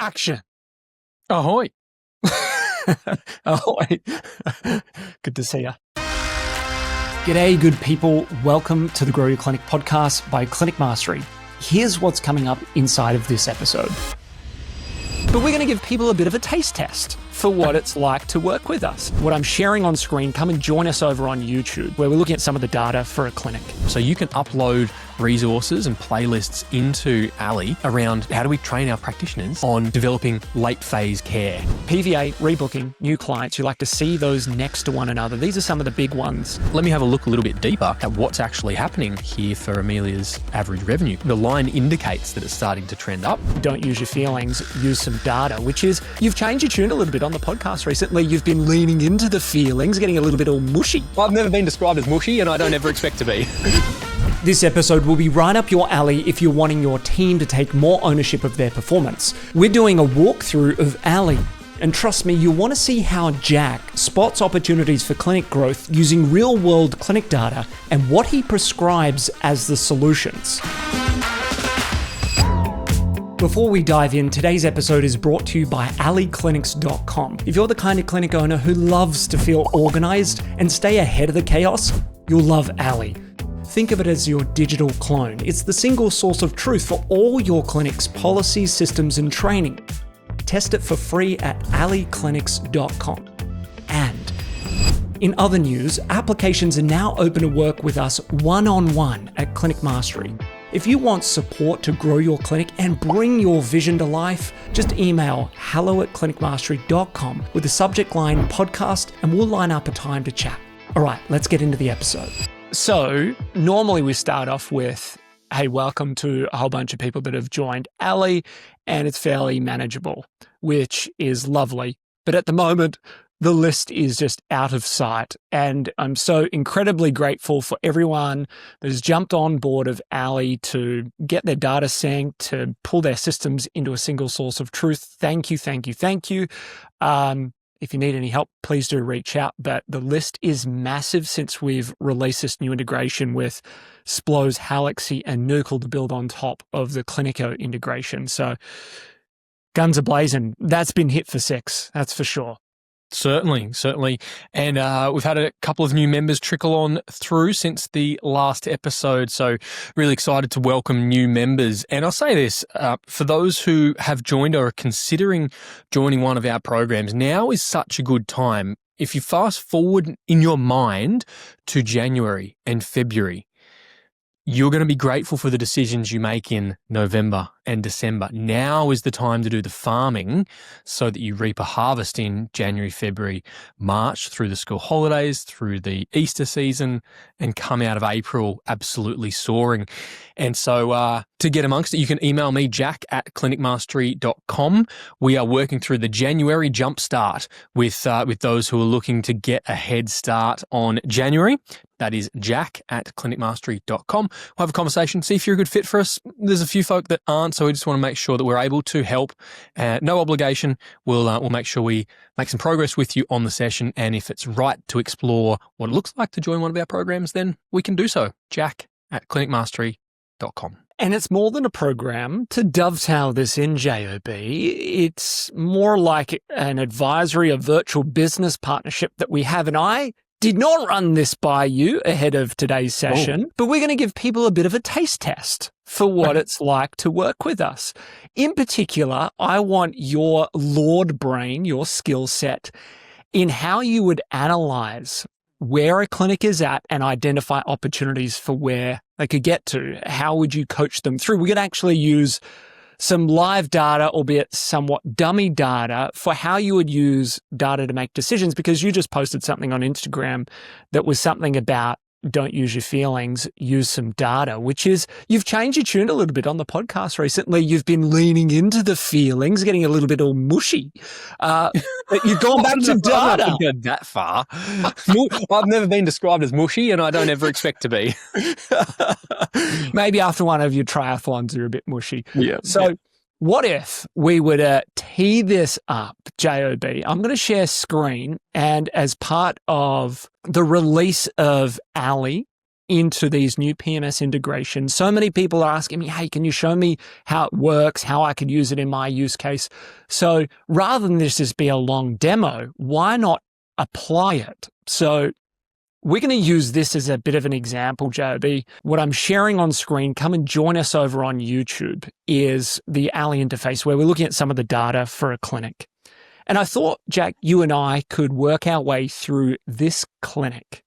Action. Ahoy. Ahoy. Good to see you. G'day, good people. Welcome to the Grow Your Clinic podcast by Clinic Mastery. Here's what's coming up inside of this episode. But we're going to give people a bit of a taste test for what it's like to work with us. What I'm sharing on screen, come and join us over on YouTube, where we're looking at some of the data for a clinic. So you can upload resources and playlists into Allie around how do we train our practitioners on developing late phase care. PVA, rebooking, new clients, you like to see those next to one another. These are some of the big ones. Let me have a look a little bit deeper at what's actually happening here for Amelia's average revenue. The line indicates that it's starting to trend up. Don't use your feelings, use some data, which is, you've changed your tune a little bit on the podcast recently. You've been leaning into the feelings, getting a little bit all mushy. I've never been described as mushy, and I don't ever expect to be. This episode will be right up your alley if you're wanting your team to take more ownership of their performance. We're doing a walkthrough of Allie. And trust me, you'll want to see how Jack spots opportunities for clinic growth using real-world clinic data and what he prescribes as the solutions. Before we dive in, today's episode is brought to you by allieclinics.com. If you're the kind of clinic owner who loves to feel organized and stay ahead of the chaos, you'll love Allie. Think of it as your digital clone. It's the single source of truth for all your clinic's policies, systems, and training. Test it for free at allieclinics.com. And in other news, applications are now open to work with us one-on-one at Clinic Mastery. If you want support to grow your clinic and bring your vision to life, just email hello@clinicmastery.com with the subject line podcast and we'll line up a time to chat. All right, let's get into the episode. So normally we start off with, hey, welcome to a whole bunch of people that have joined Allie, and it's fairly manageable, which is lovely. But at the moment, the list is just out of sight. And I'm so incredibly grateful for everyone that has jumped on board of Allie to get their data synced, to pull their systems into a single source of truth. Thank you, thank you, thank you. If you need any help, please do reach out. But the list is massive since we've released this new integration with Splo's Halaxy and Nucal to build on top of the Clinico integration. So guns are blazing. That's been hit for six, that's for sure. Certainly. And we've had a couple of new members trickle on through since the last episode, so really excited to welcome new members. And I'll say this, for those who have joined or are considering joining one of our programs, now is such a good time. If you fast forward in your mind to January and February, you're going to be grateful for the decisions you make in November and December. Now is the time to do the farming so that you reap a harvest in January, February, March, through the school holidays, through the Easter season, and come out of April absolutely soaring. And so to get amongst it, you can email me, jack@clinicmastery.com. We are working through the January jumpstart with those who are looking to get a head start on January. That is jack@clinicmastery.com. We'll have a conversation, see if you're a good fit for us. There's a few folk that aren't, so we just want to make sure that we're able to help. No obligation. We'll make sure we make some progress with you on the session. And if it's right to explore what it looks like to join one of our programs, then we can do so. jack@clinicmastery.com. And it's more than a program. To dovetail this in, JOB, it's more like an advisory, a virtual business partnership that we have. And I did not run this by you ahead of today's session, but we're going to give people a bit of a taste test for what it's like to work with us. In particular, I want your Lord brain, your skill set, in how you would analyze where a clinic is at and identify opportunities for where they could get to. How would you coach them through? We could actually use some live data, albeit somewhat dummy data, for how you would use data to make decisions, because you just posted something on Instagram that was something about don't use your feelings, use some data, which is, you've changed your tune a little bit on the podcast recently. You've been leaning into the feelings, getting a little bit all mushy. But you've gone back to data. I've not gone that far. I've never been described as mushy, and I don't ever expect to be. Maybe after one of your triathlons, you're a bit mushy. Yeah. So what if we were to tee this up, JOB? I'm going to share screen, and as part of the release of Allie, into these new PMS integrations. So many people are asking me, hey, can you show me how it works, how I could use it in my use case? So rather than this just be a long demo, why not apply it? So we're going to use this as a bit of an example, JB. What I'm sharing on screen, come and join us over on YouTube, is the Allie interface where we're looking at some of the data for a clinic. And I thought, Jack, you and I could work our way through this clinic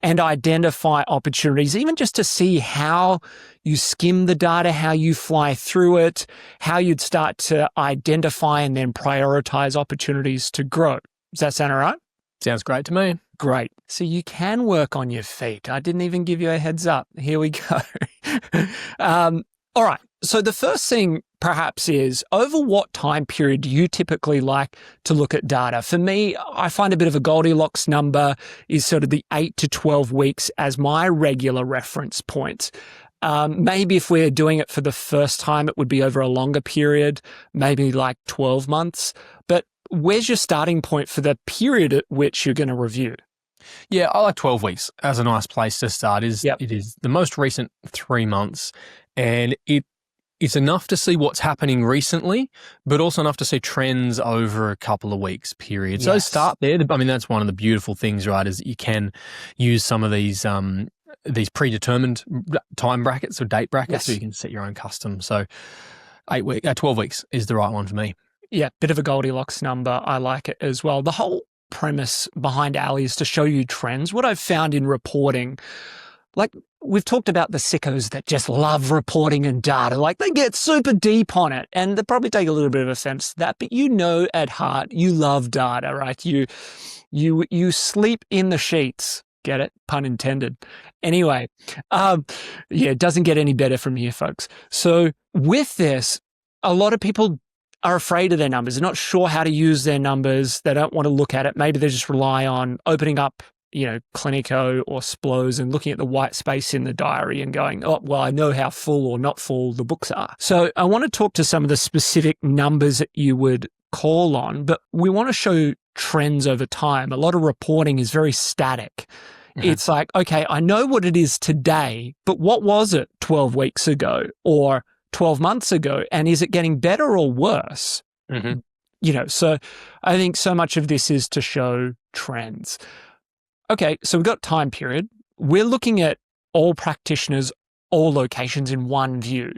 and identify opportunities, even just to see how you skim the data, how you fly through it, how you'd start to identify and then prioritize opportunities to grow. Does that sound all right? Sounds great to me. Great. So you can work on your feet. I didn't even give you a heads up. Here we go. All right. So the first thing perhaps is, over what time period do you typically like to look at data? For me, I find a bit of a Goldilocks number is sort of the 8 to 12 weeks as my regular reference point. Maybe if we're doing it for the first time, it would be over a longer period, maybe like 12 months. But where's your starting point for the period at which you're going to review? Yeah, I like 12 weeks as a nice place to start. It is the most recent 3 months, and it's enough to see what's happening recently, but also enough to see trends over a couple of weeks period. So start there. I mean, that's one of the beautiful things, right, is you can use some of these predetermined time brackets or date brackets, so you can set your own custom. So 12 weeks is the right one for me. Yeah, bit of a Goldilocks number. I like it as well. The whole premise behind Allie is to show you trends. What I've found in reporting, like we've talked about the sickos that just love reporting and data, like they get super deep on it, and they probably take a little bit of offense to that, but you know at heart you love data, right? You sleep in the sheets. Get it? Pun intended. Anyway, it doesn't get any better from here, folks. So with this, a lot of people are afraid of their numbers. They're not sure how to use their numbers. They don't want to look at it. Maybe they just rely on opening up, Clinico or Splows and looking at the white space in the diary and going, oh, well, I know how full or not full the books are. So I want to talk to some of the specific numbers that you would call on, but we want to show trends over time. A lot of reporting is very static. Mm-hmm. It's like, okay, I know what it is today, but what was it 12 weeks ago or 12 months ago, and is it getting better or worse? Mm-hmm. So I think so much of this is to show trends. Okay, so we've got time period. We're looking at all practitioners, all locations in one view.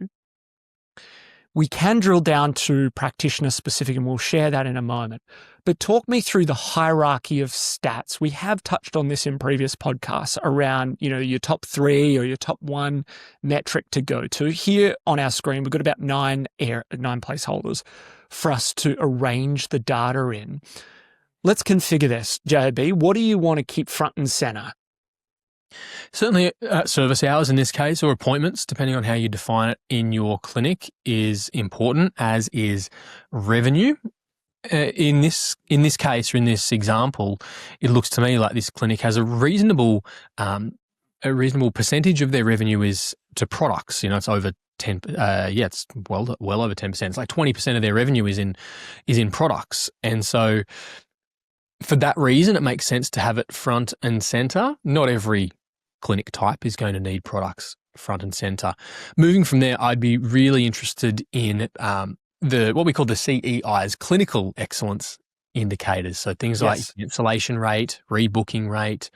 We can drill down to practitioner specific, and we'll share that in a moment. But talk me through the hierarchy of stats. We have touched on this in previous podcasts around, your top 3 or your top 1 metric to go to. Here on our screen, we've got about 9 placeholders for us to arrange the data in. Let's configure this, JB. What do you want to keep front and center? Certainly service hours in this case, or appointments, depending on how you define it in your clinic, is important, as is revenue. In this case, or in this example, it looks to me like this clinic has a reasonable percentage of their revenue is to products. It's over 10. It's well over 10%. It's like 20% of their revenue is in products, and so for that reason, it makes sense to have it front and center. Not every clinic type is going to need products front and center. Moving from there, I'd be really interested in what we call the CEIs, clinical excellence indicators. So things like cancellation rate, rebooking rate,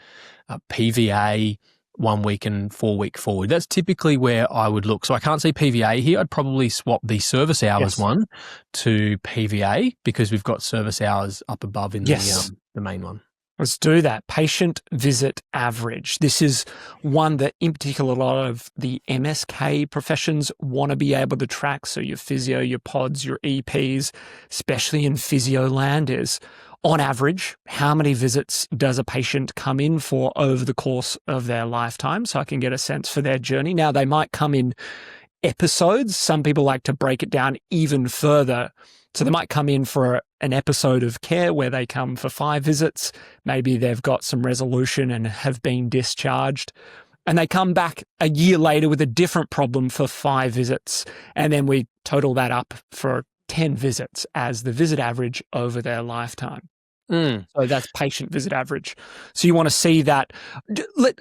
PVA, 1 week and 4 week forward. That's typically where I would look. So I can't see PVA here. I'd probably swap the service hours one to PVA, because we've got service hours up above in the main one. Let's do that. Patient visit average. This is one that in particular a lot of the MSK professions want to be able to track. So your physio, your pods, your EPs, especially in physio land, is on average, how many visits does a patient come in for over the course of their lifetime? So I can get a sense for their journey. Now, they might come in episodes. Some people like to break it down even further. So they might come in for an episode of care where they come for 5 visits. Maybe they've got some resolution and have been discharged. And they come back a year later with a different problem for 5 visits. And then we total that up for 10 visits as the visit average over their lifetime. So that's patient visit average. So you want to see that.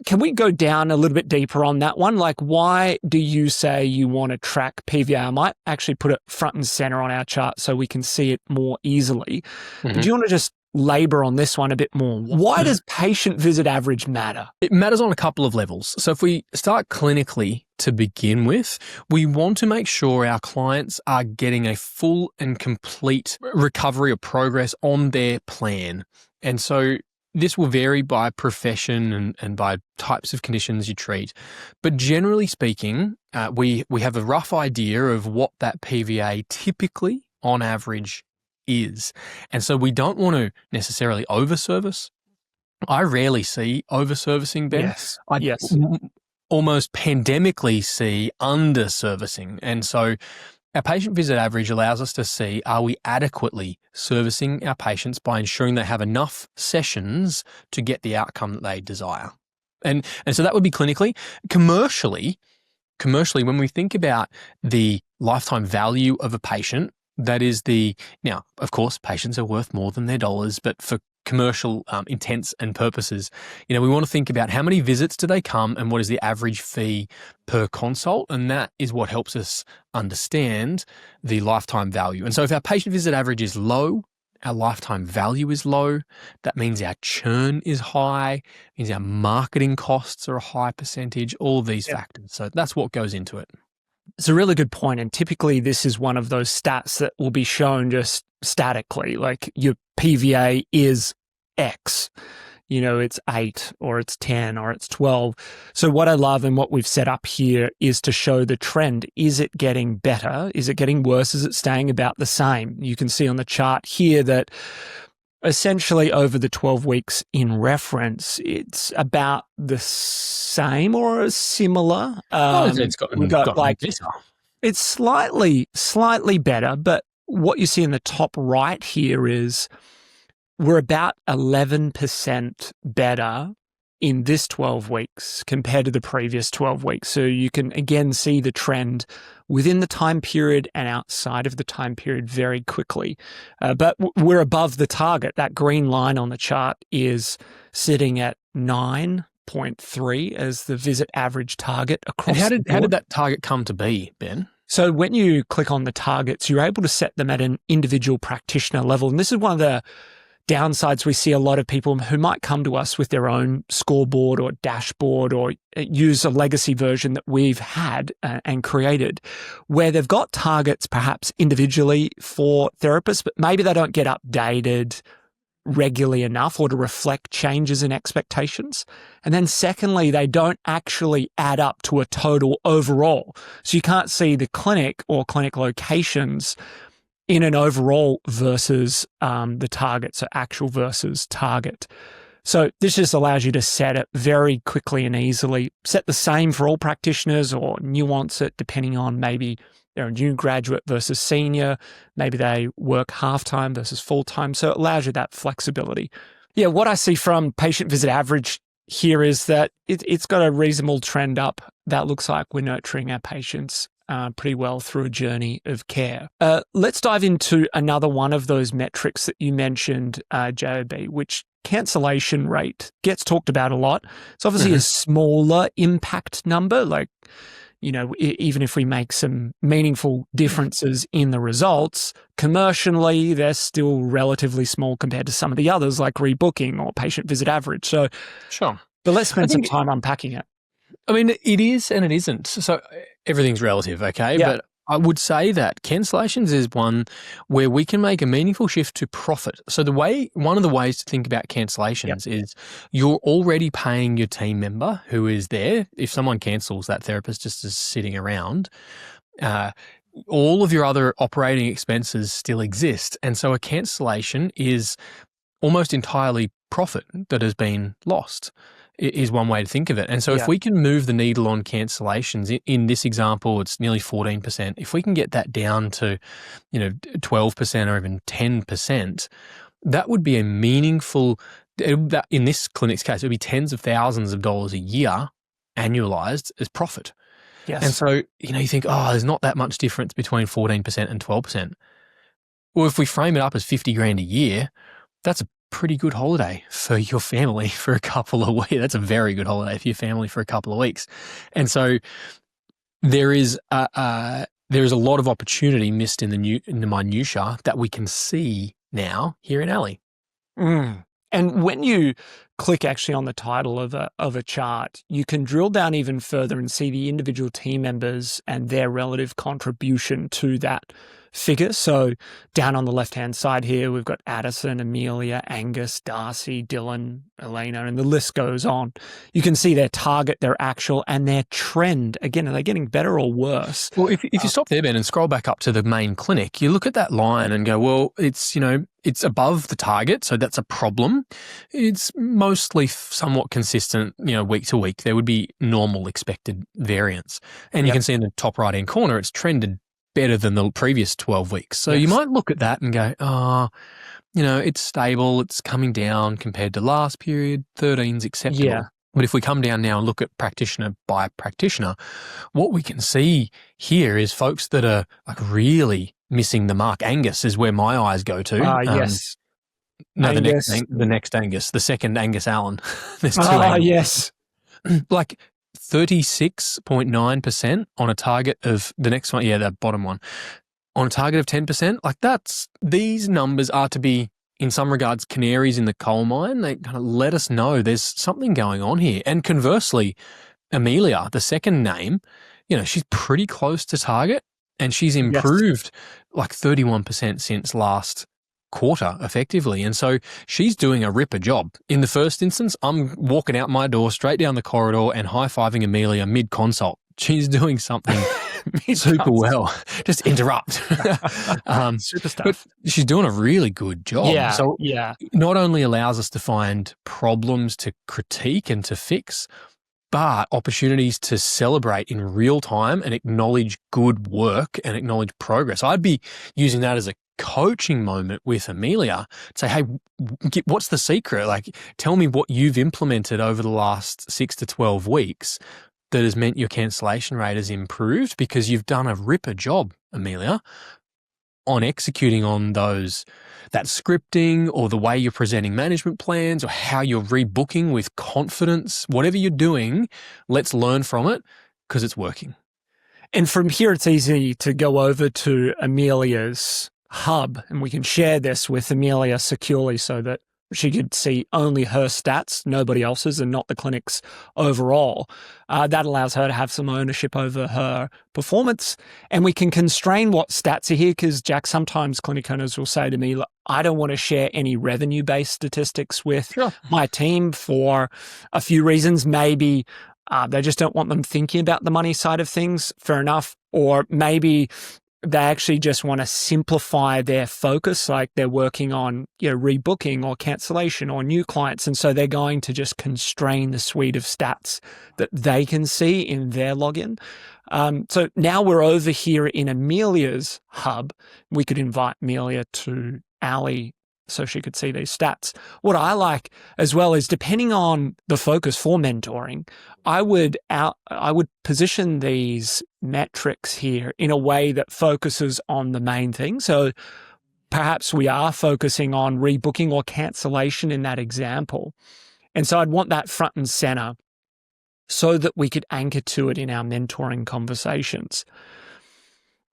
Can we go down a little bit deeper on that one? Like, why do you say you want to track PVA? I might actually put it front and center on our chart so we can see it more easily. But do you want to just labor on this one a bit more? Why does patient visit average matter? It matters on a couple of levels. So if we start clinically to begin with, we want to make sure our clients are getting a full and complete recovery or progress on their plan. And so this will vary by profession and by types of conditions you treat. But generally speaking, we have a rough idea of what that PVA typically, on average, is. And so we don't want to necessarily overservice. I rarely see overservicing, Ben. Yes. Almost pandemically see underservicing. And so our patient visit average allows us to see, are we adequately servicing our patients by ensuring they have enough sessions to get the outcome that they desire? And so that would be clinically. Commercially, when we think about the lifetime value of a patient, that is now, of course, patients are worth more than their dollars, but for commercial intents and purposes, we want to think about how many visits do they come and what is the average fee per consult. And that is what helps us understand the lifetime value. And so if our patient visit average is low, our lifetime value is low, that means our churn is high, means our marketing costs are a high percentage, all of these factors. So that's what goes into it. It's a really good point. And typically this is one of those stats that will be shown just statically, like your PVA is X, it's 8 or it's 10 or it's 12. So what I love and what we've set up here is to show the trend. Is it getting better? Is it getting worse? Is it staying about the same? You can see on the chart here that essentially over the 12 weeks in reference, it's about the same or similar. It's it's slightly better, but what you see in the top right here is we're about 11% better in this 12 weeks compared to the previous 12 weeks. So you can again see the trend within the time period and outside of the time period very quickly. But we're above the target. That green line on the chart is sitting at 9.3 as the visit average target across the board. How did that target come to be, Ben? So when you click on the targets, you're able to set them at an individual practitioner level. And this is one of the downsides. We see a lot of people who might come to us with their own scoreboard or dashboard or use a legacy version that we've had and created, where they've got targets perhaps individually for therapists, but maybe they don't get updated regularly enough or to reflect changes in expectations. And then secondly, they don't actually add up to a total overall. So you can't see the clinic or clinic locations in an overall versus the target, so actual versus target. So this just allows you to set it very quickly and easily. Set the same for all practitioners or nuance it depending on maybe they're a new graduate versus senior. Maybe they work half-time versus full-time. So it allows you that flexibility. Yeah, what I see from patient visit average here is that it's got a reasonable trend up. That looks like we're nurturing our patients pretty well through a journey of care. Let's dive into another one of those metrics that you mentioned, JOB, which cancellation rate gets talked about a lot. It's obviously a smaller impact number, like, even if we make some meaningful differences in the results, commercially, they're still relatively small compared to some of the others like rebooking or patient visit average. So, sure. But let's spend some time unpacking it. I mean, it is and it isn't. So everything's relative, okay? Yeah. But I would say that cancellations is one where we can make a meaningful shift to profit. So one of the ways to think about cancellations is you're already paying your team member who is there. If someone cancels, that therapist just is sitting around. All of your other operating expenses still exist. And so a cancellation is almost entirely profit that has been lost. Is one way to think of it. And so if we can move the needle on cancellations, in this example, it's nearly 14%. If we can get that down to, 12% or even 10%, that would be a meaningful, in this clinic's case, it would be tens of thousands of dollars a year annualized as profit. Yes. And so, you think, there's not that much difference between 14% and 12%. Well, if we frame it up as 50 grand a year, that's a pretty good holiday for your family for a couple of weeks. That's a very good holiday for your family for a couple of weeks. And so there is a lot of opportunity missed in the minutiae that we can see now here in Allie. And when you click actually on the title of a chart, you can drill down even further and see the individual team members and their relative contribution to that figure. So down on the left-hand side here, we've got Addison, Amelia, Angus, Darcy, Dylan, Elena, and the list goes on. You can see their target, their actual, and their trend. Again, are they getting better or worse? Well, if you stop there, Ben, and scroll back up to the main clinic, you look at that line and go, well, it's above the target, so that's a problem. It's mostly somewhat consistent, week to week. There would be normal expected variance. And you can see in the top right-hand corner, it's trended better than the previous 12 weeks. So you might look at that and go, it's stable, it's coming down compared to last period, 13's acceptable. Yeah. But if we come down now and look at practitioner by practitioner, what we can see here is folks that are like really missing the mark. Angus is where my eyes go to. Yes. No, Angus. the next Angus, the second Angus Allen. There's two Angus. Yes. Like 36.9% on a target of the next one. Yeah, the bottom one. On a target of 10%. Like these numbers are to be, in some regards, canaries in the coal mine. They kind of let us know there's something going on here. And conversely, Amelia, the second name, she's pretty close to target and she's improved like 31% since last quarter effectively. And so she's doing a ripper job. In the first instance, I'm walking out my door straight down the corridor and high-fiving Amelia mid-consult. She's doing something super well. Just interrupt. Super stuff. But she's doing a really good job. Yeah, so it not only allows us to find problems to critique and to fix, but opportunities to celebrate in real time and acknowledge good work and acknowledge progress. I'd be using that as a coaching moment with Amelia to say, hey, what's the secret? Like, tell me what you've implemented over the last 6 to 12 weeks that has meant your cancellation rate has improved, because you've done a ripper job, Amelia, on executing on that scripting or the way you're presenting management plans or how you're rebooking with confidence. Whatever you're doing, let's learn from it because it's working. And from here, it's easy to go over to Amelia's hub, and we can share this with Amelia securely so that she could see only her stats, nobody else's, and not the clinic's overall. That allows her to have some ownership over her performance. And we can constrain what stats are here, because, Jack, sometimes clinic owners will say to me, look, I don't want to share any revenue-based statistics with my team for a few reasons. Maybe they just don't want them thinking about the money side of things. Fair enough. Or maybe they actually just want to simplify their focus, like they're working on rebooking or cancellation or new clients. And so they're going to just constrain the suite of stats that they can see in their login. So now we're over here in Amelia's hub. We could invite Amelia to Allie so she could see these stats. What I like as well is, depending on the focus for mentoring, I would position these metrics here in a way that focuses on the main thing. So perhaps we are focusing on rebooking or cancellation in that example. And so I'd want that front and center so that we could anchor to it in our mentoring conversations.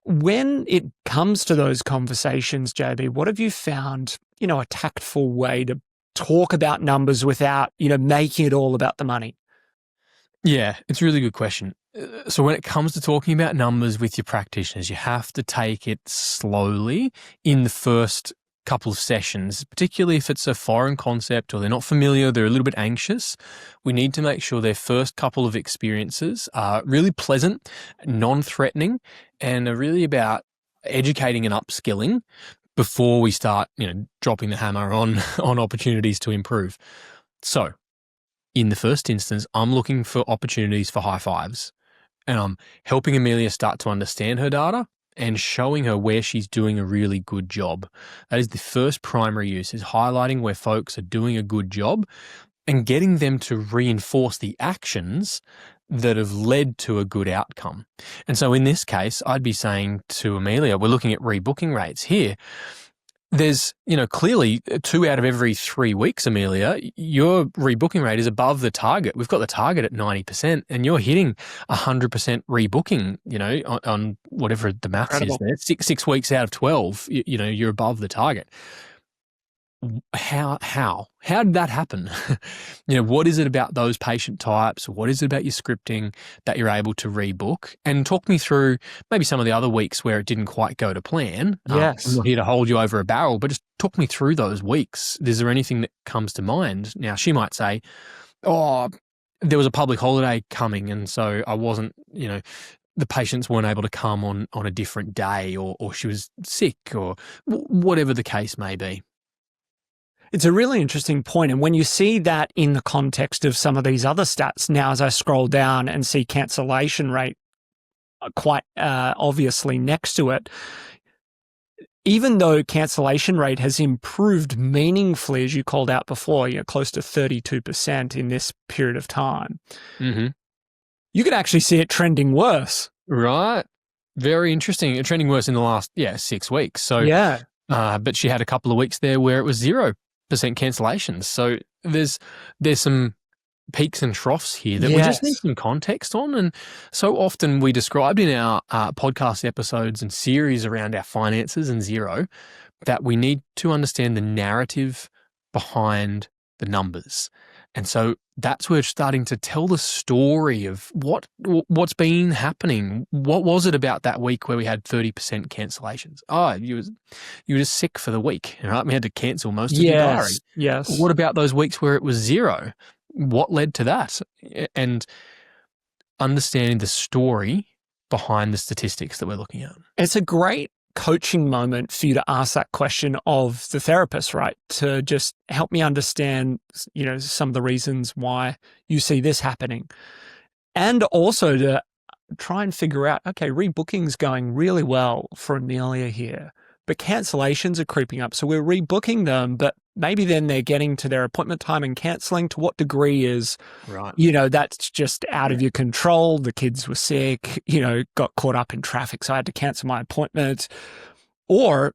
When it comes to those conversations, JB, what have you found, a tactful way to talk about numbers without, making it all about the money? Yeah, it's a really good question. So when it comes to talking about numbers with your practitioners, you have to take it slowly in the first couple of sessions, particularly if it's a foreign concept or they're not familiar, they're a little bit anxious. We need to make sure their first couple of experiences are really pleasant, non-threatening, and are really about educating and upskilling before we start, dropping the hammer on opportunities to improve. So in the first instance, I'm looking for opportunities for high fives, and I'm helping Amelia start to understand her data and showing her where she's doing a really good job. That is the first primary use, is highlighting where folks are doing a good job and getting them to reinforce the actions that have led to a good outcome. And so in this case, I'd be saying to Amelia, we're looking at rebooking rates here. there's, clearly 2 out of every 3 weeks, Amelia, your rebooking rate is above the target. We've got the target at 90% and you're hitting 100% rebooking, on whatever the maths is there. 6 weeks out of 12, you're above the target. How did that happen? What is it about those patient types? What is it about your scripting that you're able to rebook? And talk me through maybe some of the other weeks where it didn't quite go to plan. Yes. I'm not here to hold you over a barrel, but just talk me through those weeks. Is there anything that comes to mind? Now, she might say, oh, there was a public holiday coming and so I wasn't, the patients weren't able to come on a different day or she was sick or whatever the case may be. It's a really interesting point. And when you see that in the context of some of these other stats, now as I scroll down and see cancellation rate quite obviously next to it, even though cancellation rate has improved meaningfully, as you called out before, close to 32% in this period of time, you could actually see it trending worse. Right. Very interesting. Trending worse in the last, 6 weeks. So, yeah. But she had a couple of weeks there where it was 0% cancellations. So there's some peaks and troughs here that we just need some context on. And so often we described in our podcast episodes and series around our finances and Xero that we need to understand the narrative behind the numbers. And so that's where we're starting to tell the story of what's been happening. What was it about that week where we had 30% cancellations? Oh, you were just sick for the week, right? We had to cancel most of your diary. Yes. What about those weeks where it was 0? What led to that? And understanding the story behind the statistics that we're looking at. It's a great coaching moment for you to ask that question of the therapist, right? To just help me understand, some of the reasons why you see this happening. And also to try and figure out, okay, rebooking's going really well for Amelia here, but cancellations are creeping up. So we're rebooking them, but maybe then they're getting to their appointment time and canceling. To what degree is, right? That's just out of your control. The kids were sick, got caught up in traffic, so I had to cancel my appointment. Or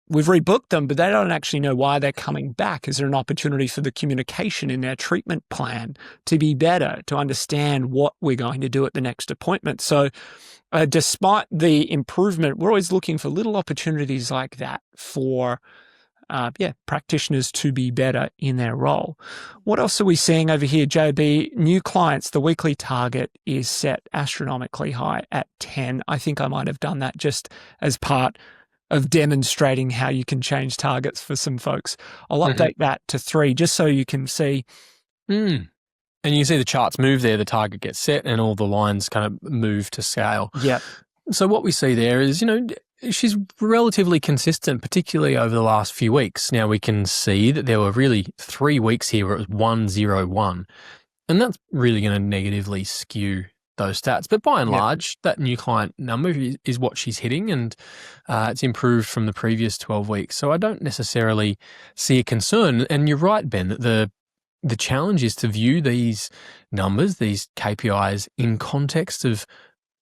we've rebooked them, but they don't actually know why they're coming back. Is there an opportunity for the communication in their treatment plan to be better, to understand what we're going to do at the next appointment? So despite the improvement, we're always looking for little opportunities like that for practitioners to be better in their role. What else are we seeing over here, JB? New clients, the weekly target is set astronomically high at 10. I think I might have done that just as part of demonstrating how you can change targets for some folks. I'll update that to 3 just so you can see. And you can see the charts move there, the target gets set and all the lines kind of move to scale. Yeah. So what we see there is, she's relatively consistent, particularly over the last few weeks. Now we can see that there were really 3 weeks here where it was 101, and that's really going to negatively skew those stats. But by and large, that new client number is what she's hitting, and it's improved from the previous 12 weeks. So I don't necessarily see a concern. And you're right, Ben, that the challenge is to view these numbers, these KPIs, in context of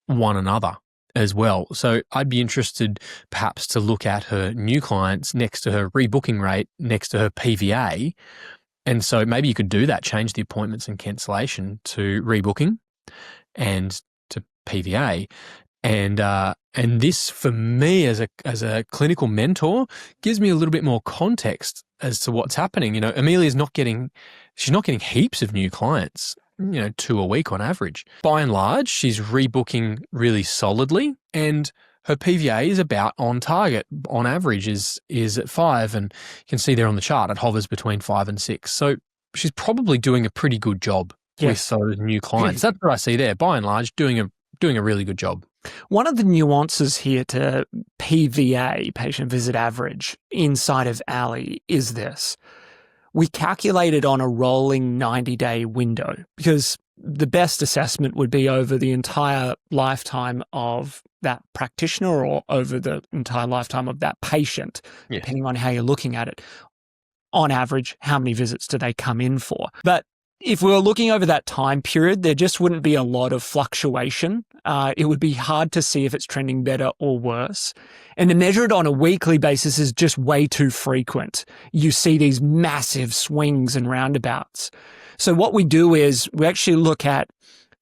one another as well. So I'd be interested perhaps to look at her new clients next to her rebooking rate, next to her PVA. And so maybe you could do that, change the appointments and cancellation to rebooking and to PVA. And this, for me as a clinical mentor, gives me a little bit more context as to what's happening. Amelia's not getting heaps of new clients, 2 a week on average. By and large, she's rebooking really solidly, and her PVA is about on target. On average is at 5, and you can see there on the chart, it hovers between 5 and 6. So she's probably doing a pretty good job with those new clients. That's what I see there. By and large, doing a really good job. One of the nuances here to PVA, patient visit average, inside of Allie is this. We calculated on a rolling 90-day window because the best assessment would be over the entire lifetime of that practitioner or over the entire lifetime of that patient, depending on how you're looking at it. On average, how many visits do they come in for? But if we were looking over that time period, there just wouldn't be a lot of fluctuation. It would be hard to see if it's trending better or worse. And to measure it on a weekly basis is just way too frequent. You see these massive swings and roundabouts. So what we do is we actually look at,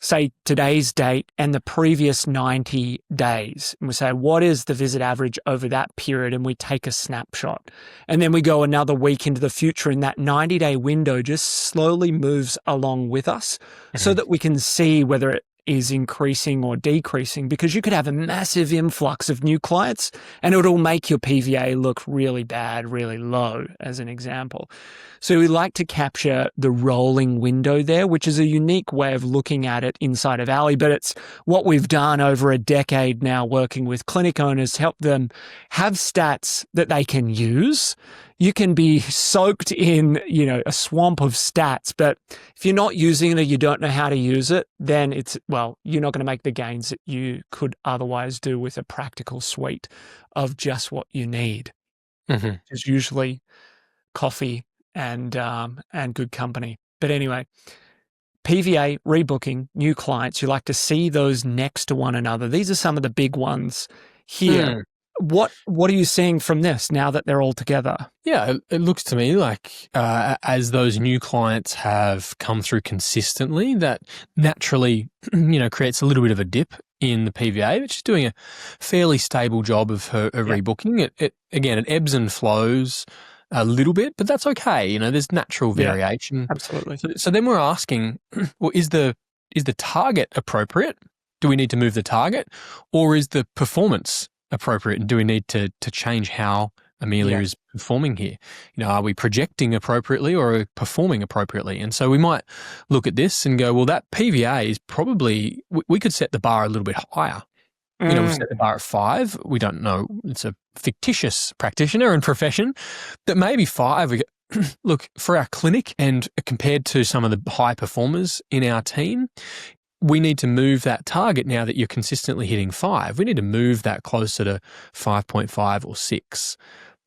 say, today's date and the previous 90 days. And we say, what is the visit average over that period? And we take a snapshot. And then we go another week into the future, and that 90-day window just slowly moves along with us so that we can see whether it is increasing or decreasing, because you could have a massive influx of new clients and it'll make your PVA look really bad, really low, as an example. So we like to capture the rolling window there, which is a unique way of looking at it inside of Allie, but it's what we've done over a decade now working with clinic owners, help them have stats that they can use. You can be soaked in, a swamp of stats, but if you're not using it or you don't know how to use it, then you're not going to make the gains that you could otherwise do with a practical suite of just what you need. Which is usually coffee and good company. But anyway, PVA, rebooking, new clients, you like to see those next to one another. These are some of the big ones here. What are you seeing from this now that they're all together? Yeah, it looks to me like as those new clients have come through consistently, that naturally, creates a little bit of a dip in the PVA, which is doing a fairly stable job of her rebooking. It ebbs and flows a little bit, but that's okay. There's natural variation. Absolutely. So then we're asking, well, is the target appropriate? Do we need to move the target, or is the performance appropriate, and do we need to change how Amelia is performing here? Are we projecting appropriately or are we performing appropriately? And so we might look at this and go, well, that PVA is probably, we could set the bar a little bit higher. We've set the bar at 5. We don't know. It's a fictitious practitioner and profession, that maybe 5. Look, for our clinic and compared to some of the high performers in our team, we need to move that target now that you're consistently hitting 5. We need to move that closer to 5.5 or 6.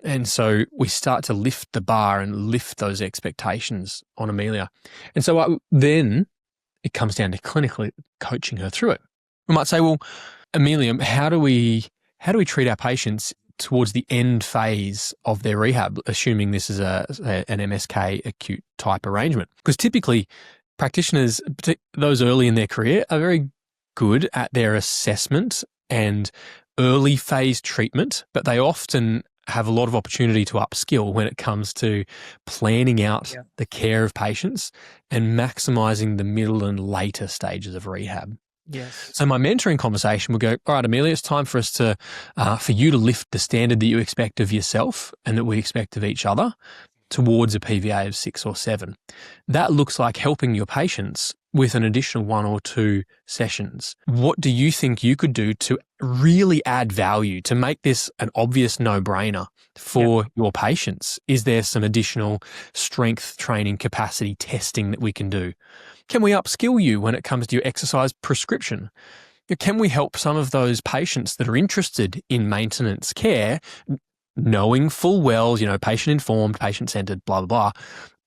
And so we start to lift the bar and lift those expectations on Amelia. And so then it comes down to clinically coaching her through it. We might say, well, Amelia, how do we treat our patients towards the end phase of their rehab, assuming this is an MSK acute type arrangement? Because typically practitioners, those early in their career, are very good at their assessment and early phase treatment, but they often have a lot of opportunity to upskill when it comes to planning out the care of patients and maximising the middle and later stages of rehab. Yes. So my mentoring conversation will go, all right, Amelia, it's time for us to, for you to lift the standard that you expect of yourself and that we expect of each other towards a PVA of 6 or 7. That looks like helping your patients with an additional 1 or 2 sessions. What do you think you could do to really add value, to make this an obvious no-brainer for your patients? Is there some additional strength training capacity testing that we can do? Can we upskill you when it comes to your exercise prescription? Can we help some of those patients that are interested in maintenance care, knowing full well, patient-informed, patient-centered, blah, blah, blah.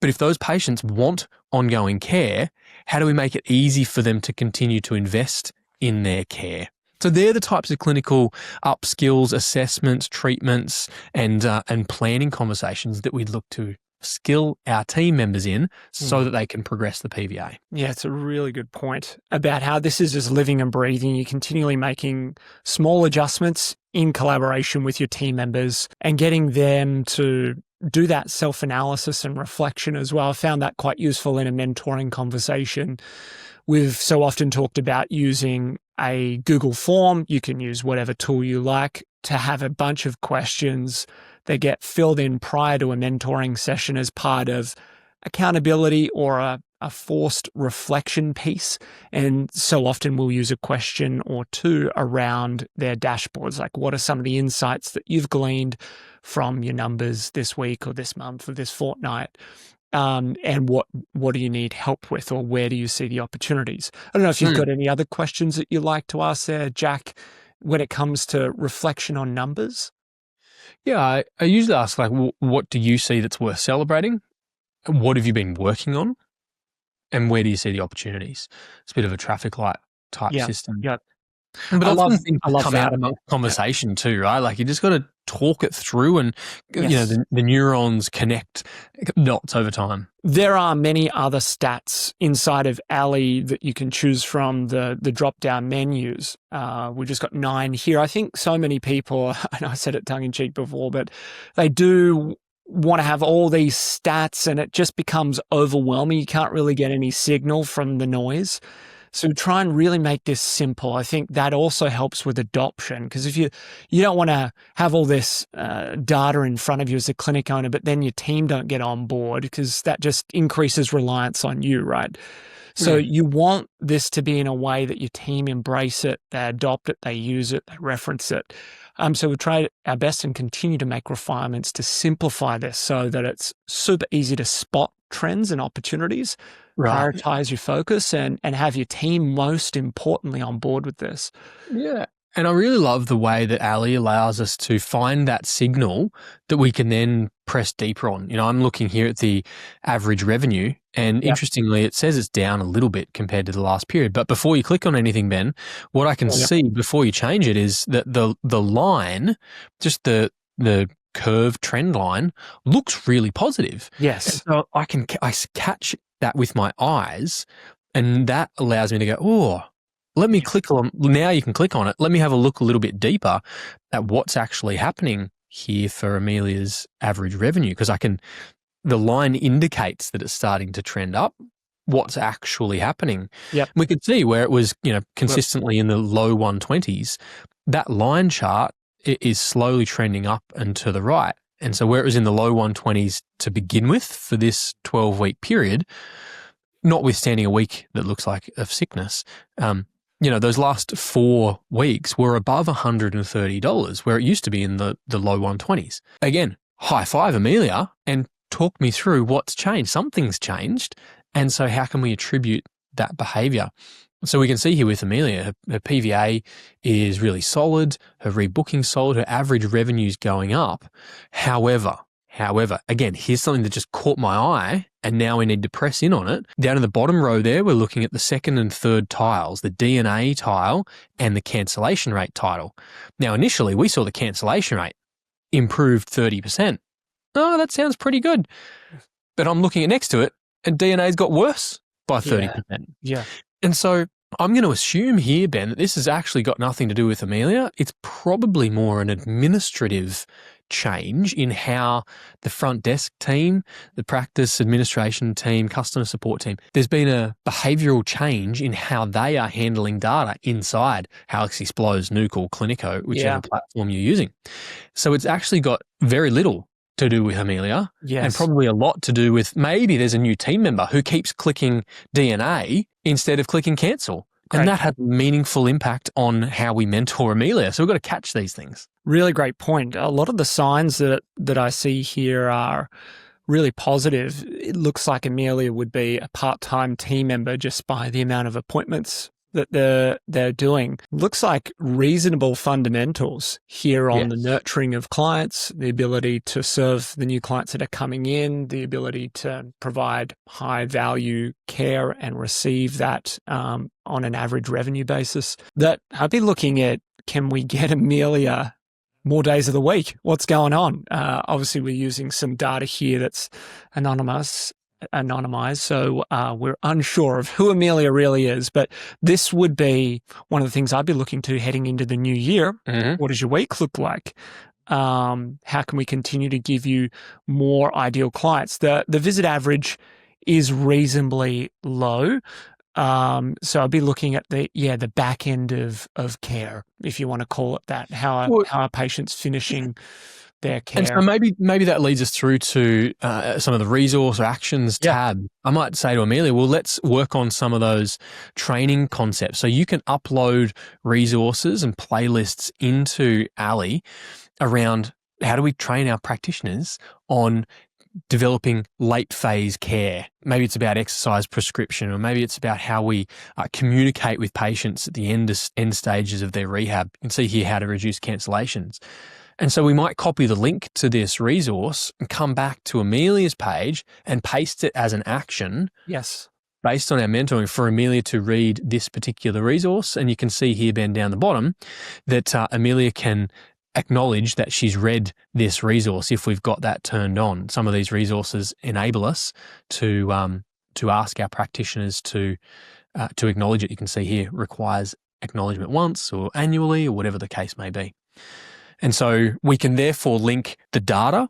But if those patients want ongoing care, how do we make it easy for them to continue to invest in their care? So they're the types of clinical upskills, assessments, treatments, and planning conversations that we'd look to skill our team members in so that they can progress the PVA. Yeah, it's a really good point about how this is just living and breathing. You're continually making small adjustments in collaboration with your team members and getting them to do that self-analysis and reflection as well. I found that quite useful in a mentoring conversation. We've so often talked about using a Google form. You can use whatever tool you like to have a bunch of questions that get filled in prior to a mentoring session as part of accountability or a forced reflection piece. And so often we'll use a question or 2 around their dashboards, like what are some of the insights that you've gleaned from your numbers this week or this month or this fortnight? And what do you need help with, or where do you see the opportunities? I don't know if you've got any other questions that you'd like to ask there, Jack, when it comes to reflection on numbers. Yeah, I usually ask, like, what do you see that's worth celebrating? What have you been working on? And where do you see the opportunities? It's a bit of a traffic light type Yeah. system. Yeah. But often things come that. out amongst conversation too, right? Like you just got to talk it through and, the neurons connect dots over time. There are many other stats inside of Allie that you can choose from the drop-down menus. We just got 9 here. I think so many people, and I said it tongue-in-cheek before, but they do want to have all these stats and it just becomes overwhelming. You can't really get any signal from the noise. So try and really make this simple. I think that also helps with adoption, because if you don't want to have all this data in front of you as a clinic owner, but then your team don't get on board, because that just increases reliance on you, right? So you want this to be in a way that your team embrace it, they adopt it, they use it, they reference it. So we try our best and continue to make refinements to simplify this so that it's super easy to spot trends and opportunities, prioritize your focus, and have your team most importantly on board with this. Yeah. And I really love the way that Allie allows us to find that signal that we can then press deeper on. I'm looking here at the average revenue, and interestingly, it says it's down a little bit compared to the last period. But before you click on anything, Ben, what I can see before you change it is that the line, just the curve trend line, looks really positive. Yes. And so I catch that with my eyes, and that allows me to go, let me click on, now you can click on it. Let me have a look a little bit deeper at what's actually happening here for Amelia's average revenue, because the line indicates that it's starting to trend up. What's actually happening? Yep. We could see where it was, consistently in the low 120s. That line chart is slowly trending up and to the right. And so where it was in the low 120s to begin with for this 12-week period, notwithstanding a week that looks like of sickness, those last 4 weeks were above $130, where it used to be in the low 120s. Again, high five, Amelia, and talk me through what's changed. Something's changed. And so how can we attribute that behavior? So we can see here with Amelia, her PVA is really solid, her rebooking solid, her average revenue is going up. However, again, here's something that just caught my eye, and now we need to press in on it. Down in the bottom row there, we're looking at the second and third tiles, the DNA tile and the cancellation rate tile. Now, initially, we saw the cancellation rate improved 30%. Oh, that sounds pretty good. But I'm looking at next to it, and DNA's got worse by 30%. Yeah. And so I'm going to assume here, Ben, that this has actually got nothing to do with Amelia. It's probably more an administrative change in how the front desk team, the practice administration team, customer support team, there's been a behavioural change in how they are handling data inside Halix Explo's Nuke or Clinico, whichever platform you're using. So it's actually got very little to do with Amelia, and probably a lot to do with maybe there's a new team member who keeps clicking DNA instead of clicking cancel. And that has a meaningful impact on how we mentor Amelia. So we've got to catch these things. Really great point. A lot of the signs that I see here are really positive. It looks like Amelia would be a part-time team member just by the amount of appointments that they're doing. Looks like reasonable fundamentals here on the nurturing of clients, the ability to serve the new clients that are coming in, the ability to provide high value care and receive that on an average revenue basis. That I'd be looking at, can we get Amelia more days of the week? What's going on? Obviously, we're using some data here that's anonymized, so we're unsure of who Amelia really is, but this would be one of the things I'd be looking to heading into the new year. What does your week look like? How can we continue to give you more ideal clients? The visit average is reasonably low. So I'll be looking at the back end of care, if you want to call it that. How are patients finishing their care? And so maybe that leads us through to some of the resource or actions tab. I might say to Amelia, well, let's work on some of those training concepts. So you can upload resources and playlists into Allie around how do we train our practitioners on developing late phase care. Maybe it's about exercise prescription, or maybe it's about how we communicate with patients at the end stages of their rehab. You can see here how to reduce cancellations. And so we might copy the link to this resource and come back to Amelia's page and paste it as an action. Yes. based on our mentoring for Amelia to read this particular resource. And you can see here, Ben, down the bottom, that Amelia can acknowledge that she's read this resource if we've got that turned on. Some of these resources enable us to ask our practitioners to acknowledge it. You can see here, requires acknowledgement once or annually or whatever the case may be. And so we can therefore link the data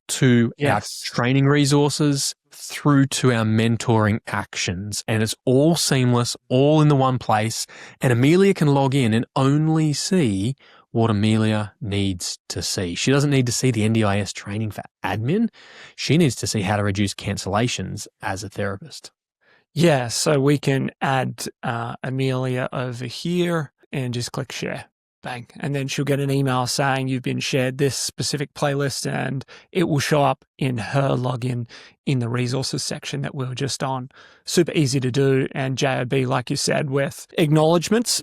to our training resources through to our mentoring actions. And it's all seamless, all in the one place. And Amelia can log in and only see what Amelia needs to see. She doesn't need to see the NDIS training for admin. She needs to see how to reduce cancellations as a therapist. Yeah, so we can add Amelia over here and just click share. Bang. And then she'll get an email saying you've been shared this specific playlist, and it will show up in her login in the resources section that we were just on. Super easy to do. And JOB, like you said, with acknowledgements.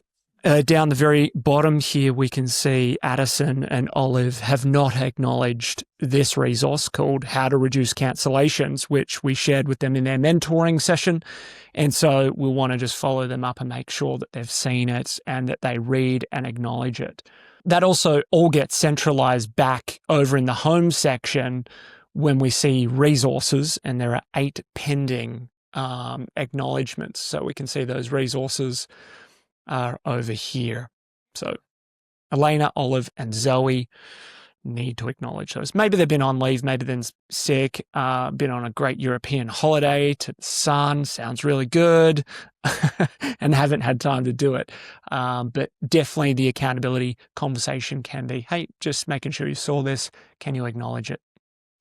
Down the very bottom here, we can see Addison and Olive have not acknowledged this resource called How to Reduce Cancellations, which we shared with them in their mentoring session. And so we'll want to just follow them up and make sure that they've seen it and that they read and acknowledge it. That also all gets centralized back over in the home section when we see resources, and there are 8 pending acknowledgements. So we can see those resources are over here. So Elena, Olive, and Zoe need to acknowledge those. Maybe they've been on leave, maybe they've been sick, been on a great European holiday to the sun, sounds really good, and haven't had time to do it. But definitely the accountability conversation can be, hey, just making sure you saw this, can you acknowledge it?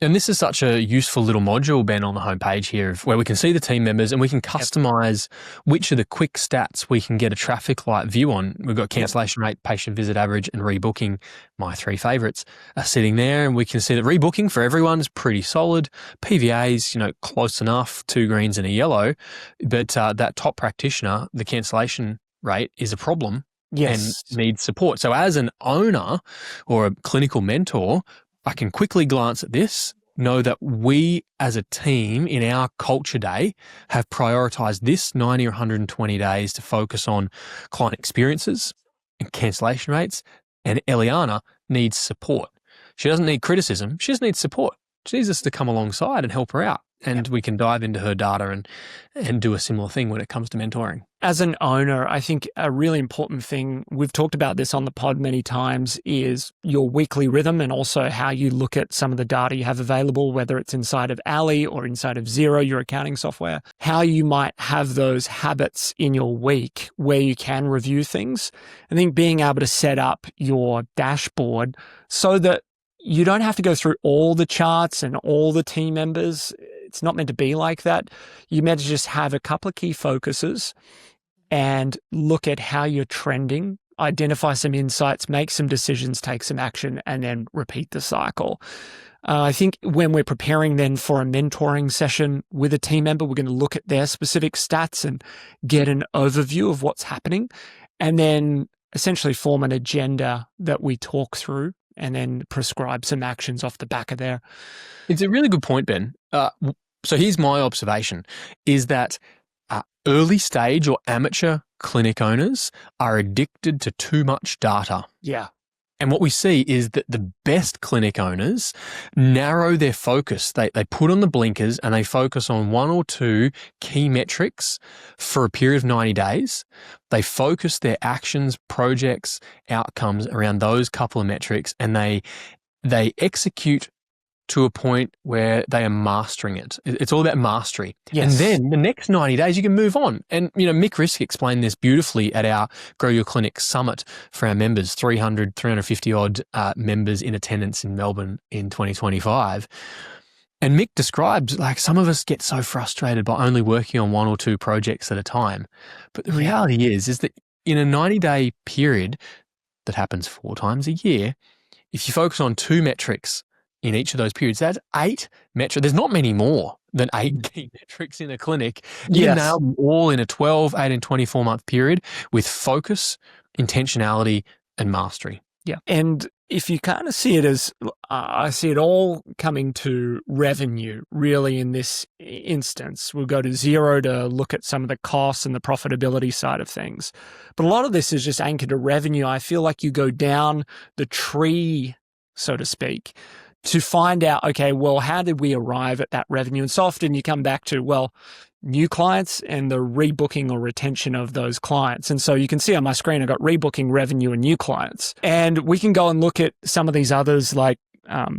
And this is such a useful little module, Ben, on the homepage here, where we can see the team members and we can customize which of the quick stats we can get a traffic light view on. We've got cancellation rate, patient visit average, and rebooking, my 3 favorites, are sitting there. And we can see that rebooking for everyone is pretty solid. PVA's, close enough, 2 greens and a yellow. But that top practitioner, the cancellation rate is a problem and needs support. So as an owner or a clinical mentor, I can quickly glance at this, know that we as a team in our culture day have prioritized this 90 or 120 days to focus on client experiences and cancellation rates. And Eliana needs support. She doesn't need criticism. She just needs support. She needs us to come alongside and help her out. And we can dive into her data and do a similar thing when it comes to mentoring. As an owner, I think a really important thing, we've talked about this on the pod many times, is your weekly rhythm and also how you look at some of the data you have available, whether it's inside of Allie or inside of Xero, your accounting software, how you might have those habits in your week where you can review things. I think being able to set up your dashboard so that you don't have to go through all the charts and all the team members. It's not meant to be like that. You're meant to just have a couple of key focuses and look at how you're trending, identify some insights, make some decisions, take some action, and then repeat the cycle. I think when we're preparing then for a mentoring session with a team member, we're going to look at their specific stats and get an overview of what's happening, and then essentially form an agenda that we talk through and then prescribe some actions off the back of there. It's a really good point, Ben. So here's my observation, is that early stage or amateur clinic owners are addicted to too much data. Yeah. And what we see is that the best clinic owners narrow their focus. They put on the blinkers and they focus on 1 or 2 key metrics for a period of 90 days. They focus their actions, projects, outcomes around those couple of metrics, and they execute to a point where they are mastering it. It's all about mastery. Yes. And then the next 90 days, you can move on. And, Mick Risk explained this beautifully at our Grow Your Clinic Summit for our members, 350 odd members in attendance in Melbourne in 2025. And Mick describes, some of us get so frustrated by only working on 1 or 2 projects at a time. But the reality is that in a 90-day period that happens 4 times a year, if you focus on 2 metrics in each of those periods, that's 8 metrics. There's not many more than 8 key metrics in a clinic. You nail them all in a 12, 18, 24-month period with focus, intentionality, and mastery. Yeah. And if you kind of see it as, I see it all coming to revenue, really, in this instance. We'll go to zero to look at some of the costs and the profitability side of things. But a lot of this is just anchored to revenue. I feel like you go down the tree, so to speak, to find out, okay, well, how did we arrive at that revenue? And so often you come back to, well, new clients and the rebooking or retention of those clients. And so you can see on my screen, I've got rebooking, revenue, and new clients. And we can go and look at some of these others like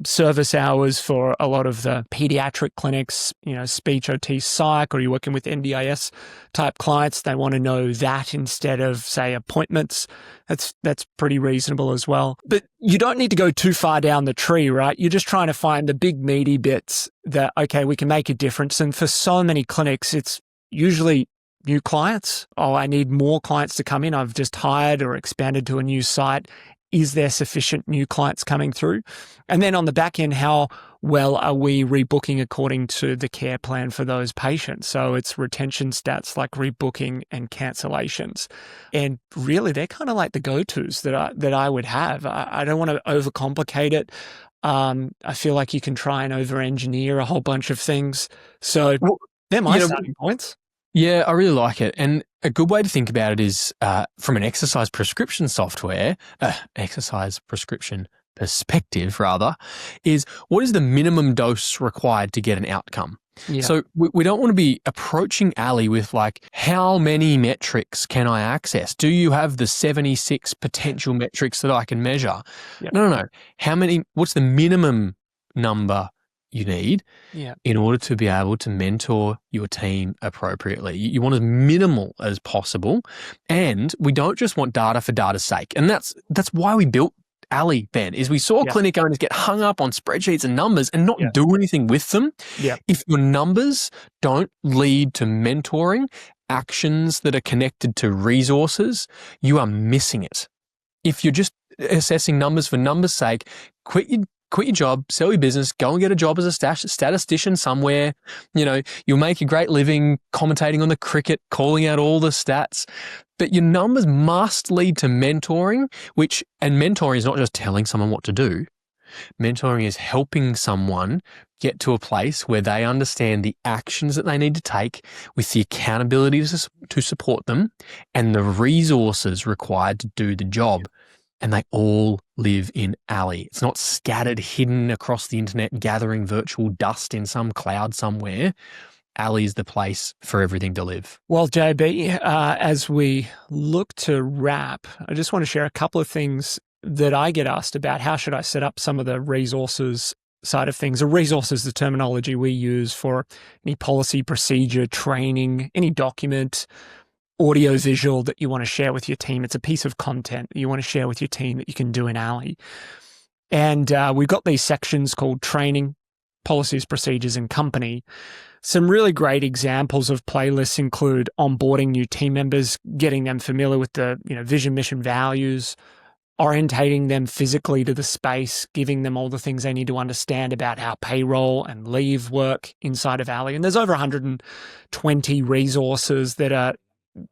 service hours for a lot of the pediatric clinics, speech, OT, psych, or you're working with NDIS type clients. They want to know that instead of, say, appointments. That's pretty reasonable as well. But you don't need to go too far down the tree, right? You're just trying to find the big meaty bits that, okay, we can make a difference. And for so many clinics, it's usually new clients. Oh, I need more clients to come in. I've just hired or expanded to a new site. Is there sufficient new clients coming through? And then on the back end, how well are we rebooking according to the care plan for those patients? So it's retention stats like rebooking and cancellations. And really, they're kind of like the go-tos that I would have. I don't want to overcomplicate it. I feel like you can try and over-engineer a whole bunch of things. So they're my starting points. Yeah, I really like it. And a good way to think about it is from an exercise prescription perspective, is what is the minimum dose required to get an outcome? Yeah. So we don't want to be approaching Allie with like, how many metrics can I access? Do you have the 76 potential metrics that I can measure? Yeah. No. What's the minimum number you need in order to be able to mentor your team appropriately? You want as minimal as possible. And we don't just want data for data's sake. And that's why we built Allie, Ben, is we saw clinic owners get hung up on spreadsheets and numbers and not do anything with them. Yeah. If your numbers don't lead to mentoring, actions that are connected to resources, you are missing it. If you're just assessing numbers for numbers' sake, quit your job, sell your business, go and get a job as a statistician somewhere. You'll make a great living commentating on the cricket, calling out all the stats. But your numbers must lead to mentoring, and mentoring is not just telling someone what to do. Mentoring is helping someone get to a place where they understand the actions that they need to take with the accountability to support them and the resources required to do the job. And they all live in Allie. It's not scattered, hidden across the internet, gathering virtual dust in some cloud somewhere. Allie is the place for everything to live. Well, JB, as we look to wrap, I just want to share a couple of things that I get asked about. How should I set up some of the resources side of things? A resource is the terminology we use for any policy, procedure, training, any document, audio visual that you want to share with your team. It's a piece of content that you want to share with your team that you can do in Allie. And we've got these sections called training, policies, procedures, and company. Some really great examples of playlists include onboarding new team members, getting them familiar with the vision, mission, values, orientating them physically to the space, giving them all the things they need to understand about how payroll and leave work inside of Allie. And there's over 120 resources that are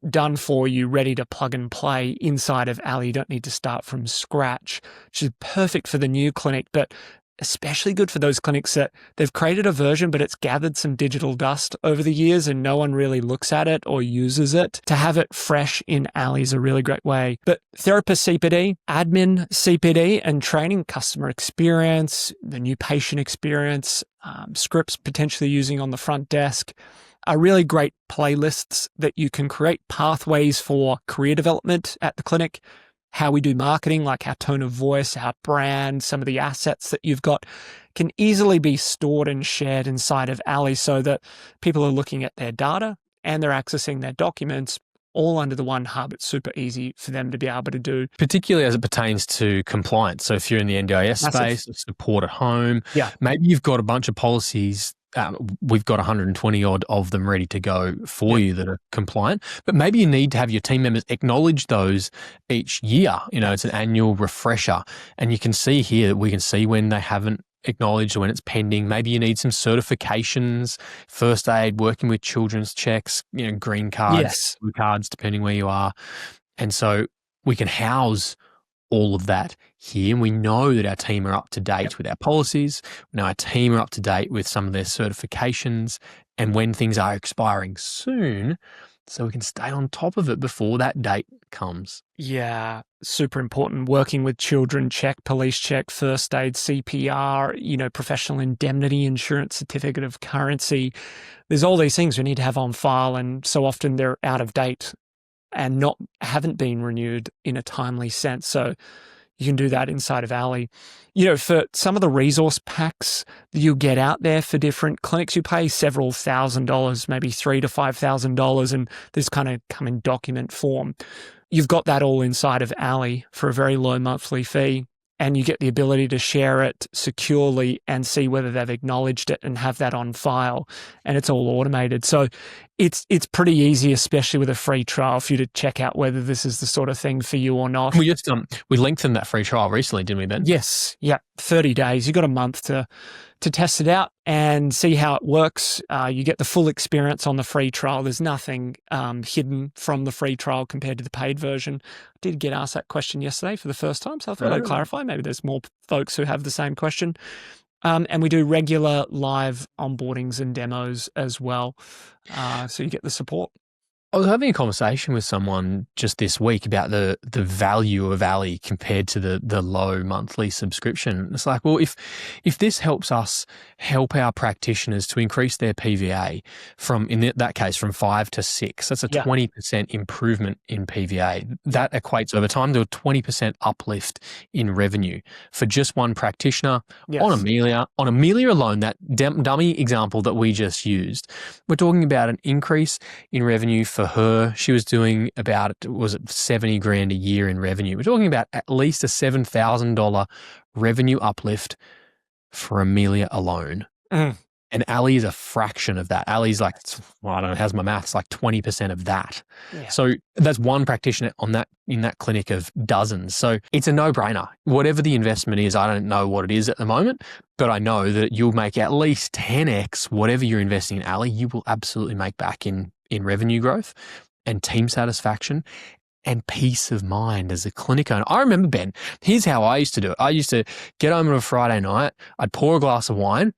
done for you, ready to plug and play inside of Allie. You don't need to start from scratch, which is perfect for the new clinic, but especially good for those clinics that they've created a version, but it's gathered some digital dust over the years and no one really looks at it or uses it. To have it fresh in Allie is a really great way. But therapist CPD, admin CPD, and training, customer experience, the new patient experience, scripts potentially using on the front desk, are really great playlists that you can create pathways for career development at the clinic, how we do marketing, like our tone of voice, our brand, some of the assets that you've got can easily be stored and shared inside of Allie so that people are looking at their data and they're accessing their documents all under the one hub. It's super easy for them to be able to do. Particularly as it pertains to compliance. So if you're in the NDIS space, support at home, maybe you've got a bunch of policies. We've got 120 odd of them ready to go for you that are compliant, but maybe you need to have your team members acknowledge those each year. It's an annual refresher, and you can see here that we can see when they haven't acknowledged or when it's pending. Maybe you need some certifications, first aid, working with children's checks, green cards, blue cards, depending where you are. And so we can house all of that here. And we know that our team are up to date with our policies. We know our team are up to date with some of their certifications and when things are expiring soon, so we can stay on top of it before that date comes. Yeah, super important. Working with children check, police check, first aid, CPR, professional indemnity, insurance, certificate of currency. There's all these things we need to have on file, and so often they're out of date and haven't been renewed in a timely sense. So you can do that inside of Allie. For some of the resource packs that you get out there for different clinics, you pay several $1,000s, maybe $3,000 to $5,000, and this kind of come in document form. You've got that all inside of Allie for a very low monthly fee, and you get the ability to share it securely and see whether they've acknowledged it and have that on file, and it's all automated. So it's pretty easy, especially with a free trial, for you to check out whether this is the sort of thing for you or not. We lengthened that free trial recently, didn't we, Ben? Yes. Yeah. 30 days. You got a month to test it out and see how it works. You get the full experience on the free trial. There's nothing hidden from the free trial compared to the paid version. I did get asked that question yesterday for the first time, so I thought I'd clarify. Maybe there's more folks who have the same question. And we do regular live onboardings and demos as well. So you get the support. I was having a conversation with someone just this week about the value of Allie compared to the low monthly subscription. It's like, well, if this helps us help our practitioners to increase their PVA in that case from 5 to 6, that's a 20% improvement in PVA. That equates over time to a 20% uplift in revenue for just one practitioner. Yes. On Amelia alone, that dummy example that we just used, we're talking about an increase in revenue for her. She was doing about, was it $70,000 a year in revenue? We're talking about at least a $7,000 revenue uplift for Amelia alone. And Allie is a fraction of that. Allie's like, I don't know, how's my maths? Like 20% of that. Yeah. So that's one practitioner in that clinic of dozens. So it's a no-brainer. Whatever the investment is, I don't know what it is at the moment, but I know that you'll make at least 10x whatever you're investing in Allie. You will absolutely make back in revenue growth and team satisfaction and peace of mind as a clinic owner. I remember, Ben, here's how I used to do it. I used to get home on a Friday night, I'd pour a glass of wine.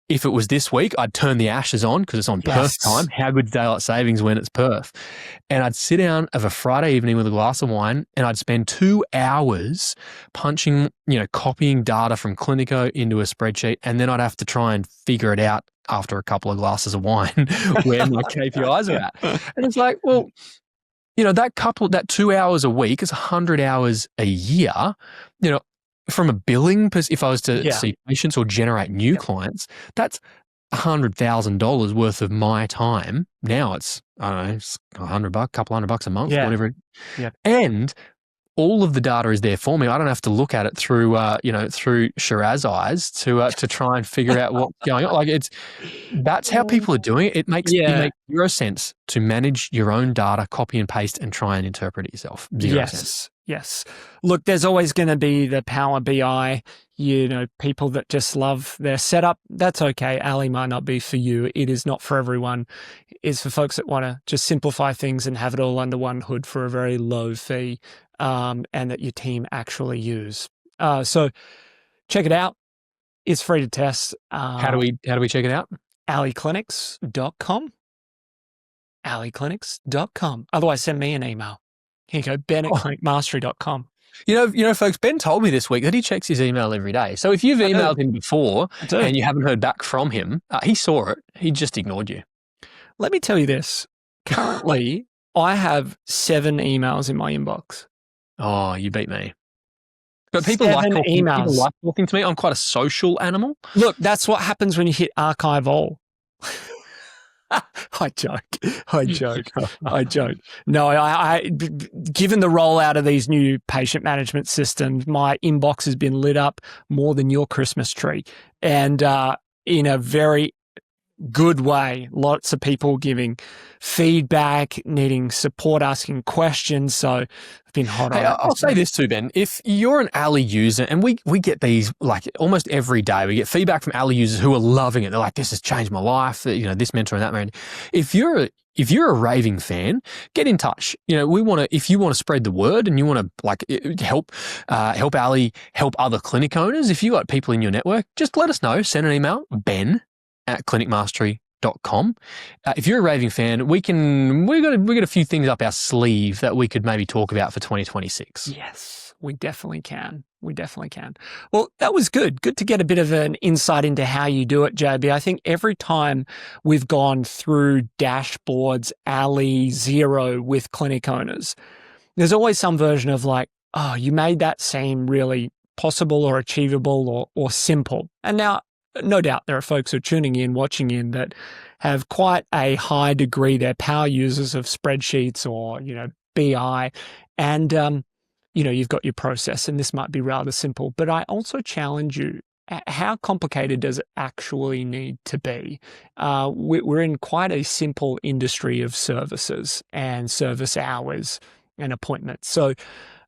If it was this week, I'd turn the ashes on because it's on Perth time. How good's daylight savings when it's Perth? And I'd sit down of a Friday evening with a glass of wine and I'd spend 2 hours punching, copying data from Clinico into a spreadsheet. And then I'd have to try and figure it out after a couple of glasses of wine where my KPIs are at. And it's like, well, that 2 hours a week is 100 hours a year, from a billing, if I was to see patients or generate new clients, that's $100,000 worth of my time. Now it's, I don't know, it's $100, couple $100 a month, whatever. Yeah. And all of the data is there for me. I don't have to look at it through, through Shiraz eyes to try and figure out what's going on. Like that's how people are doing it. It makes zero sense to manage your own data, copy and paste, and try and interpret it yourself. Zero sense. Yes. Look, there's always going to be the Power BI, people that just love their setup. That's okay. Allie might not be for you. It is not for everyone. It's for folks that want to just simplify things and have it all under one hood for a very low fee, and that your team actually use. So check it out. It's free to test. How do we check it out? allieclinics.com. allieclinics.com. Otherwise, send me an email. Here you go, ben@clinicmastery.com. Folks, Ben told me this week that he checks his email every day. So if you've emailed him before and you haven't heard back from him, he saw it. He just ignored you. Let me tell you this. Currently, I have 7 emails in my inbox. Oh, you beat me. But people like talking to me. I'm quite a social animal. Look, that's what happens when you hit archive all. I joke. No, I given the rollout of these new patient management systems, my inbox has been lit up more than your Christmas tree, and in a very good way. Lots of people giving feedback, needing support, asking questions. So I've been hot on Hey, it. I'll say this too, Ben. If you're an Allie user, and we get these like almost every day, we get feedback from Allie users who are loving it. They're like, this has changed my life, this mentor and that man. If you're a raving fan, get in touch. If you want to spread the word and you want to help Allie help other clinic owners, if you got people in your network, just let us know. Send an email, ben@clinicmastery.com. If you're a raving fan, we got a few things up our sleeve that we could maybe talk about for 2026. Yes, we definitely can. Well, that was good. Good to get a bit of an insight into how you do it, JB. I think every time we've gone through dashboards, Allie, Xero with clinic owners, there's always some version of like, oh, you made that seem really possible or achievable or simple. And now, no doubt there are folks who are tuning in, watching in that have quite a high degree. They're power users of spreadsheets or, BI. And, you've got your process and this might be rather simple. But I also challenge you, how complicated does it actually need to be? We're in quite a simple industry of services and service hours and appointments. So,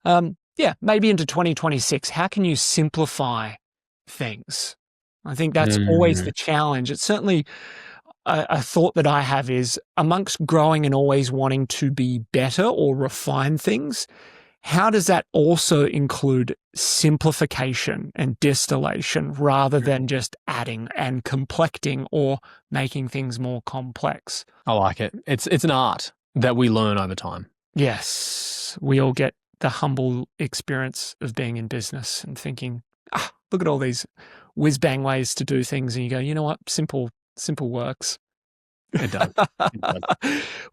maybe into 2026, how can you simplify things? I think that's always the challenge. It's certainly a thought that I have is amongst growing and always wanting to be better or refine things, how does that also include simplification and distillation rather than just adding and complecting or making things more complex? I like it. It's an art that we learn over time. Yes, we all get the humble experience of being in business and thinking, look at all these whiz-bang ways to do things. And you go, you know what? Simple works. It does.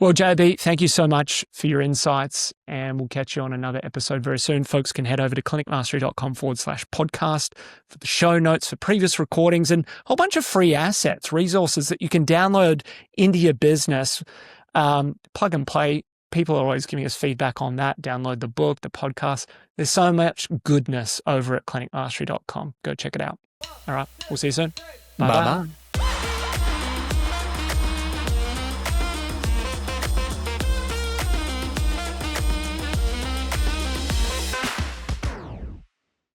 Well, JB, thank you so much for your insights, and we'll catch you on another episode very soon. Folks can head over to clinicmastery.com/podcast for the show notes for previous recordings and a whole bunch of free assets, resources that you can download into your business. Plug and play. People are always giving us feedback on that. Download the book, the podcast. There's so much goodness over at clinicmastery.com. Go check it out. All right. We'll see you soon. Bye-bye.